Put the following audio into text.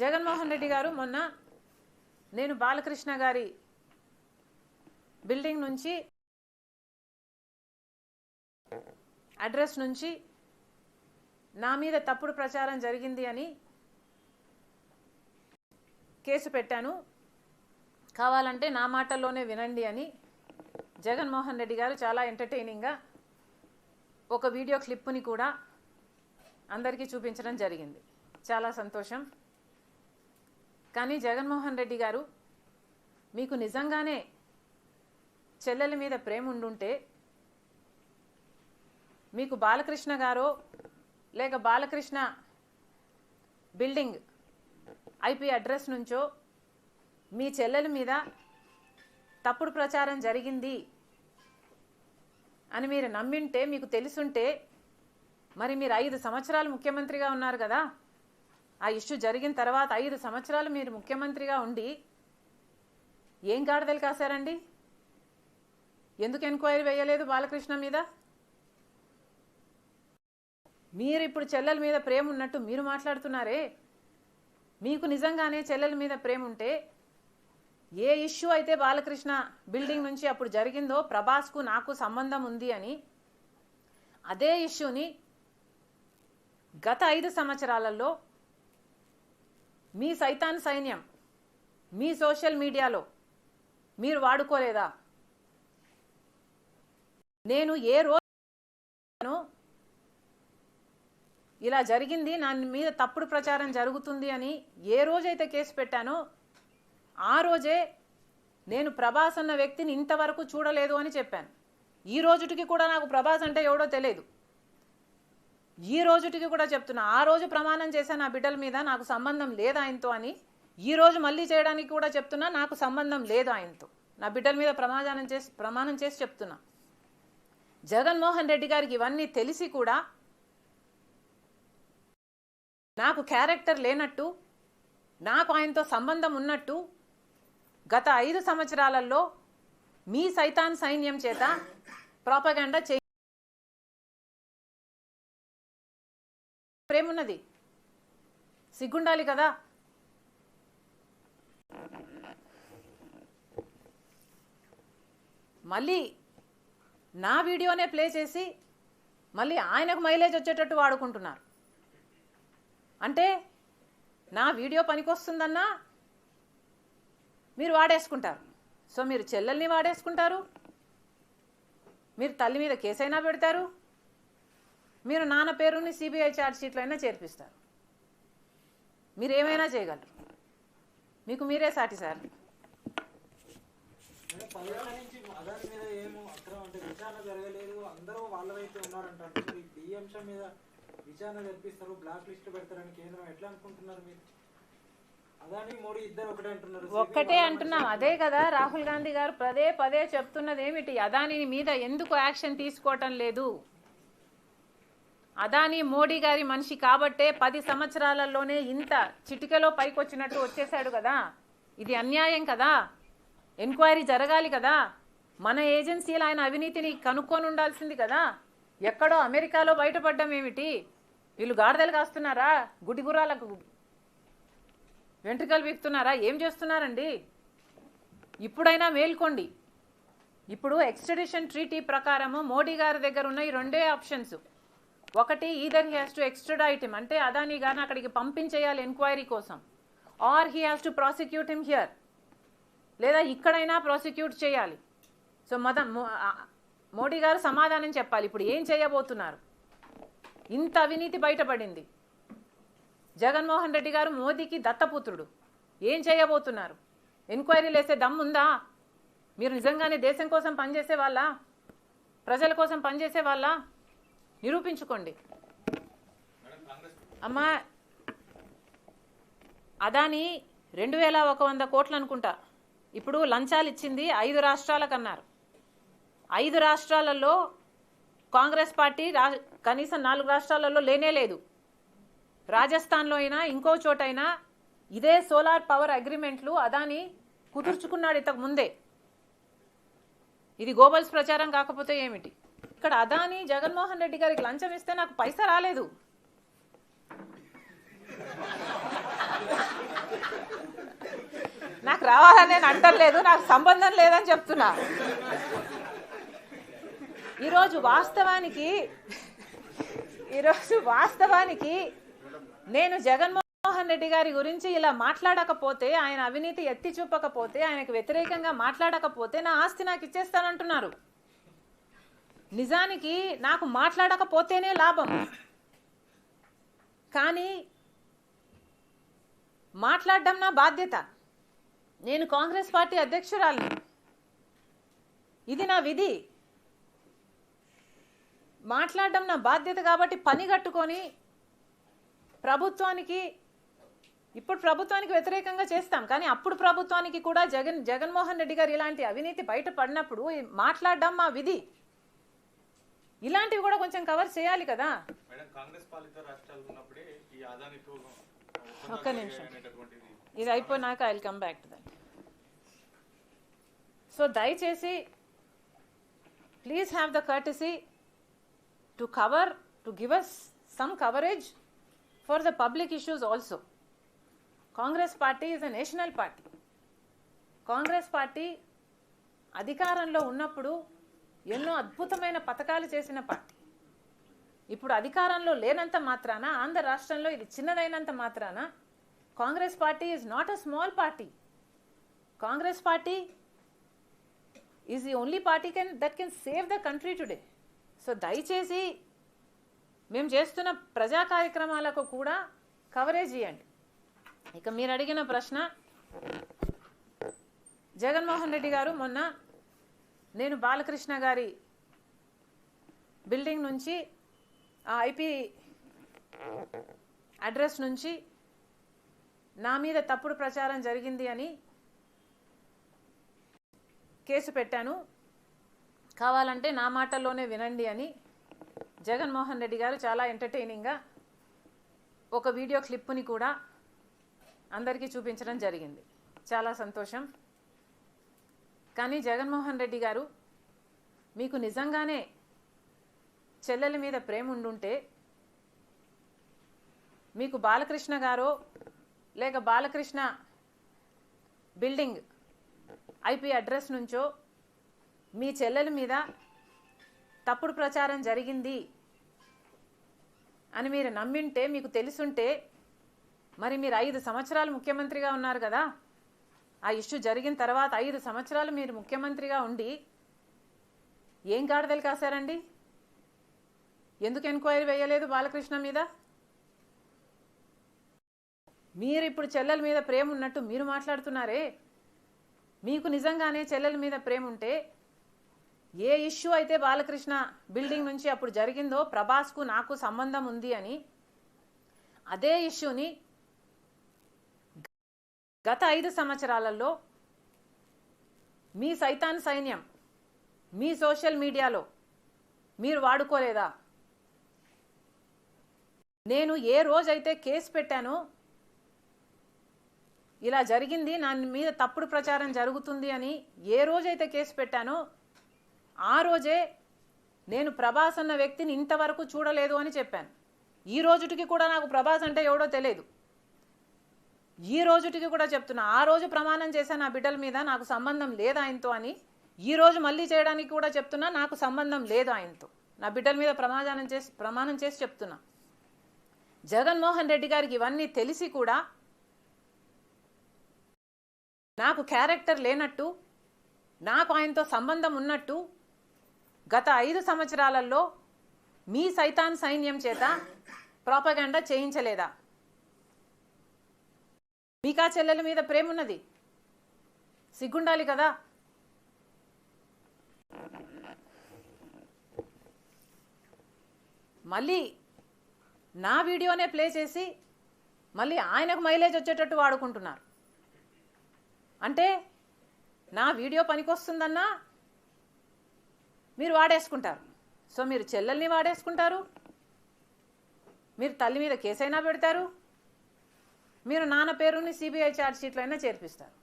జగన్మోహన్ రెడ్డి గారు మొన్న నేను బాలకృష్ణ గారి బిల్డింగ్ నుంచి అడ్రస్ నుంచి నా మీద తప్పుడు ప్రచారం జరిగింది అని కేసు పెట్టాను, కావాలంటే నా మాటల్లోనే వినండి అని జగన్మోహన్ రెడ్డి గారు చాలా ఎంటర్టైనింగ్గా ఒక వీడియో క్లిప్ని కూడా అందరికీ చూపించడం జరిగింది. చాలా సంతోషం. కానీ జగన్మోహన్ రెడ్డి గారు, మీకు నిజంగానే చెల్లెల మీద ప్రేమ ఉండుంటే మీకు బాలకృష్ణ గారో లేక బాలకృష్ణ బిల్డింగ్ ఐపీ అడ్రస్ నుంచో మీ చెల్లెల మీద తప్పుడు ప్రచారం జరిగింది అని మీరు నమ్మింటే, మీకు తెలుసుంటే, మరి మీరు 5 సంవత్సరాలు ముఖ్యమంత్రిగా ఉన్నారు కదా. ఆ ఇష్యూ జరిగిన తర్వాత 5 సంవత్సరాలు మీరు ముఖ్యమంత్రిగా ఉండి ఏం గాడిదలు కాశారండి? ఎందుకు ఎంక్వైరీ వేయలేదు బాలకృష్ణ మీద? మీరు ఇప్పుడు చెల్లెల మీద ప్రేమ ఉన్నట్టు మీరు మాట్లాడుతున్నారే. మీకు నిజంగానే చెల్లెల మీద ప్రేమ ఉంటే ఏ ఇష్యూ అయితే బాలకృష్ణ బిల్డింగ్ నుంచి అప్పుడు జరిగిందో ప్రభాస్కు నాకు సంబంధం ఉంది అని, అదే ఇష్యూని గత 5 సంవత్సరాలలో మీ సైతాన్ సైన్యం మీ సోషల్ మీడియాలో మీరు వాడుకోలేదా? నేను ఏ రోజు ఇలా జరిగింది, నా మీద తప్పుడు ప్రచారం జరుగుతుంది అని ఏ రోజైతే కేసు పెట్టానో ఆ రోజే నేను ప్రభాస్ అన్న వ్యక్తిని ఇంతవరకు చూడలేదు అని చెప్పాను. ఈ రోజుటికి కూడా నాకు ప్రభాస్ అంటే ఎవడో తెలియదు. ఈ రోజుటికి కూడా చెప్తున్నా, ఆ రోజు ప్రమాణం చేశాను నా బిడ్డల మీద నాకు సంబంధం లేదు ఆయనతో అని. ఈ రోజు మళ్ళీ చేయడానికి కూడా చెప్తున్నా, నాకు సంబంధం లేదు ఆయనతో. నా బిడ్డల మీద ప్రమాణం చేసి చెప్తున్నా. జగన్మోహన్ రెడ్డి గారికి ఇవన్నీ తెలిసి కూడా నాకు క్యారెక్టర్ లేనట్టు, నాకు ఆయనతో సంబంధం ఉన్నట్టు గత 5 సంవత్సరాలలో మీ సైతాన్ సైన్యం చేత ప్రాపగాండా ప్రేమున్నది, సిగ్గుండాలి కదా. మళ్ళీ నా వీడియోనే ప్లే చేసి మళ్ళీ ఆయనకు మైలేజ్ వచ్చేటట్టు వాడుకుంటున్నారు. అంటే నా వీడియో పనికొస్తుందన్నా మీరు వాడేసుకుంటారు. సో మీరు చెల్లెల్ని వాడేసుకుంటారు, మీరు తల్లి మీద కేసైనా పెడతారు, మీరు నాన్న పేరుని సిబిఐ ఛార్జ్ షీట్లో అయినా చేర్పిస్తారు. మీరు ఏమైనా చేయగలరు, మీకు మీరే సాటి సార్. విచారణ జరిపిస్తారు, బ్లాక్ లిస్ట్ పెడతారని కేంద్రం ఎట్లా అనుకుంటున్నారు మీరు? అదాని మోడీ ఇద్దరు ఒకటే అంటున్నారు. ఒక్కటే అంటున్నాం, అదే కదా రాహుల్ గాంధీ గారు పదే పదే చెప్తున్నది ఏమిటి? అదాని మీద ఎందుకు యాక్షన్ తీసుకోవటం లేదు? అదాని మోడీ గారి మనిషి కాబట్టే 10 సంవత్సరాలలోనే ఇంత చిటికెలో పైకొచ్చినట్టు వచ్చేసాడు కదా. ఇది అన్యాయం కదా, ఎంక్వైరీ జరగాలి కదా. మన ఏజెన్సీలు ఆయన అవినీతిని కనుక్కొని ఉండాల్సింది కదా. ఎక్కడో అమెరికాలో బయటపడ్డం ఏమిటి? వీళ్ళు గాడిదలు కాస్తున్నారా? గుడిగురాలకు వెంట్రుకలు వీక్తున్నారా? ఏం చేస్తున్నారండి? ఇప్పుడైనా మేల్కోండి. ఇప్పుడు ఎక్స్ట్రడిషన్ ట్రీటీ ప్రకారము మోడీ గారి దగ్గర ఉన్న ఈ 2 ఆప్షన్స్. ఒకటి, either he has to extradite him, అంటే అదానీ గారిని అక్కడికి పంపించేయాలి ఎంక్వైరీ కోసం, or he has to prosecute him here, లేదా ఇక్కడైనా ప్రాసిక్యూట్ చేయాలి. సో మోడీ గారు సమాధానం చెప్పాలి. ఇప్పుడు ఏం చేయబోతున్నారు? ఇంత అవినీతి బయటపడింది. జగన్మోహన్ రెడ్డి గారు మోదీకి దత్తపుత్రుడు. ఏం చేయబోతున్నారు? ఎంక్వైరీలు వేసే దమ్ముందా? మీరు నిజంగానే దేశం కోసం పనిచేసే వాళ్ళ, ప్రజల కోసం పనిచేసే వాళ్ళ? నిరూపించుకోండి. అమ్మా, అదాని 2100 కోట్లు అనుకుంటా ఇప్పుడు లంచాలు ఇచ్చింది 5 రాష్ట్రాలకు అన్నారు. 5 రాష్ట్రాలలో కాంగ్రెస్ పార్టీ కనీసం 4 రాష్ట్రాలలో లేనే లేదు. రాజస్థాన్లో అయినా ఇంకో చోటైనా ఇదే సోలార్ పవర్ అగ్రిమెంట్లు అదాని కుదుర్చుకున్నాడు ఇంతకు ముందే. ఇది గోబల్స్ ప్రచారం కాకపోతే ఏమిటి? ఇక్కడ అదాని జగన్మోహన్ రెడ్డి గారికి లంచం ఇస్తే నాకు పైసా రాలేదు. నాకు రావాలని నేను అంటలేదు, నాకు సంబంధం లేదని చెప్తున్నా. ఈరోజు వాస్తవానికి నేను జగన్మోహన్ రెడ్డి గారి గురించి ఇలా మాట్లాడకపోతే, ఆయన అవినీతి ఎత్తి చూపకపోతే, ఆయనకు వ్యతిరేకంగా మాట్లాడకపోతే నా ఆస్తి నాకు ఇచ్చేస్తానంటున్నారు. నిజానికి నాకు మాట్లాడకపోతేనే లాభం, కానీ మాట్లాడడం నా బాధ్యత. నేను కాంగ్రెస్ పార్టీ అధ్యక్షురాలిని, ఇది నా విధి. మాట్లాడడం నా బాధ్యత కాబట్టి పని కట్టుకొని ఇప్పుడు ప్రభుత్వానికి వ్యతిరేకంగా చేస్తాం, కానీ అప్పుడు ప్రభుత్వానికి కూడా జగన్మోహన్ రెడ్డి గారు ఇలాంటి అవినీతి బయటపడినప్పుడు మాట్లాడడం మా విధి. ఇలాంటివి కూడా కొంచెం కవర్ చేయాలి కదా. ఒక్క నిమిషం, ఇది అయిపోయినాక I will come back to that. So దయచేసి please have the courtesy to give us some coverage for the public issues also. Congress party is a national party. Congress party అధికారంలో ఉన్నప్పుడు ఎన్నో అద్భుతమైన పథకాలు చేసిన పార్టీ. ఇప్పుడు అధికారంలో లేనంత మాత్రాన, ఆంధ్ర రాష్ట్రంలో ఇది చిన్నదైనంత మాత్రాన Congress party is not a small party. Congress party is the only party that can save the country today. So దయచేసి మేము చేస్తున్న ప్రజా కార్యక్రమాలకు కూడా కవరేజ్ ఇవ్వండి. ఇక మీరు అడిగిన ప్రశ్న, జగన్మోహన్ రెడ్డి గారు మొన్న నేను బాలకృష్ణ గారి బిల్డింగ్ నుంచి ఆ ఐపీ అడ్రస్ నుంచి నా మీద తప్పుడు ప్రచారం జరిగింది అని కేసు పెట్టాను, కావాలంటే నా మాటల్లోనే వినండి అని జగన్మోహన్ రెడ్డి గారు చాలా ఎంటర్టైనింగ్గా ఒక వీడియో క్లిప్పుని కూడా అందరికీ చూపించడం జరిగింది. చాలా సంతోషం. కానీ జగన్మోహన్ రెడ్డి గారు, మీకు నిజంగానే చెల్లెల మీద ప్రేమ ఉండుంటే మీకు బాలకృష్ణ గారో లేక బాలకృష్ణ బిల్డింగ్ ఐపీ అడ్రస్ నుంచో మీ చెల్లెల మీద తప్పుడు ప్రచారం జరిగింది అని మీరు నమ్మింటే, మీకు తెలుసుంటే, మరి మీరు 5 సంవత్సరాలు ముఖ్యమంత్రిగా ఉన్నారు కదా. ఆ ఇష్యూ జరిగిన తర్వాత 5 సంవత్సరాలు మీరు ముఖ్యమంత్రిగా ఉండి ఏం గాడిదలు కాశారండి? ఎందుకు ఎంక్వైరీ వేయలేదు బాలకృష్ణ మీద? మీరు ఇప్పుడు చెల్లెల మీద ప్రేమ ఉన్నట్టు మీరు మాట్లాడుతున్నారే. మీకు నిజంగానే చెల్లెల మీద ప్రేమ ఉంటే, ఏ ఇష్యూ అయితే బాలకృష్ణ బిల్డింగ్ నుంచి అప్పుడు జరిగిందో, ప్రభాస్కు నాకు సంబంధం ఉంది అని, అదే ఇష్యూని గత 5 సంవత్సరాలలో మీ సైతాన్ సైన్యం మీ సోషల్ మీడియాలో మీరు వాడుకోలేదా? నేను ఏ రోజైతే కేసు పెట్టానో, ఇలా జరిగింది, నా మీద తప్పుడు ప్రచారం జరుగుతుంది అని ఏ రోజైతే కేసు పెట్టానో, ఆ రోజే నేను ప్రభాస్ అన్న వ్యక్తిని ఇంతవరకు చూడలేదు అని చెప్పాను. ఈ రోజుటికి కూడా నాకు ప్రభాస్ అంటే ఎవడో తెలియదు. ఈ రోజుటికి కూడా చెప్తున్నా, ఆ రోజు ప్రమాణం చేశాను నా బిడ్డల మీద నాకు సంబంధం లేదు ఆయనతో అని. ఈ రోజు మళ్ళీ చేయడానికి కూడా చెప్తున్నా, నాకు సంబంధం లేదు ఆయనతో. నా బిడ్డల మీద ప్రమాణం చేసి చెప్తున్నా. జగన్మోహన్ రెడ్డి గారికి ఇవన్నీ తెలిసి కూడా నాకు క్యారెక్టర్ లేనట్టు, నాకు ఆయనతో సంబంధం ఉన్నట్టు గత 5 సంవత్సరాలలో మీ సైతాన్ సైన్యం చేత ప్రాపగాండా చేయించలేదా? మీకా చెల్లెల మీద ప్రేమ ఉన్నది, సిగ్గుండాలి కదా. మళ్ళీ నా వీడియోనే ప్లే చేసి మళ్ళీ ఆయనకు మైలేజ్ వచ్చేటట్టు వాడుకుంటున్నారు. అంటే నా వీడియో పనికొస్తుందన్నా మీరు వాడేసుకుంటారు. సో మీరు చెల్లెల్ని వాడేసుకుంటారు, మీరు తల్లి మీద కేసైనా పెడతారు, మీరు నాన్న పేరుని సిబిఐ ఛార్జ్ షీట్లో అయినా చేర్పిస్తారు.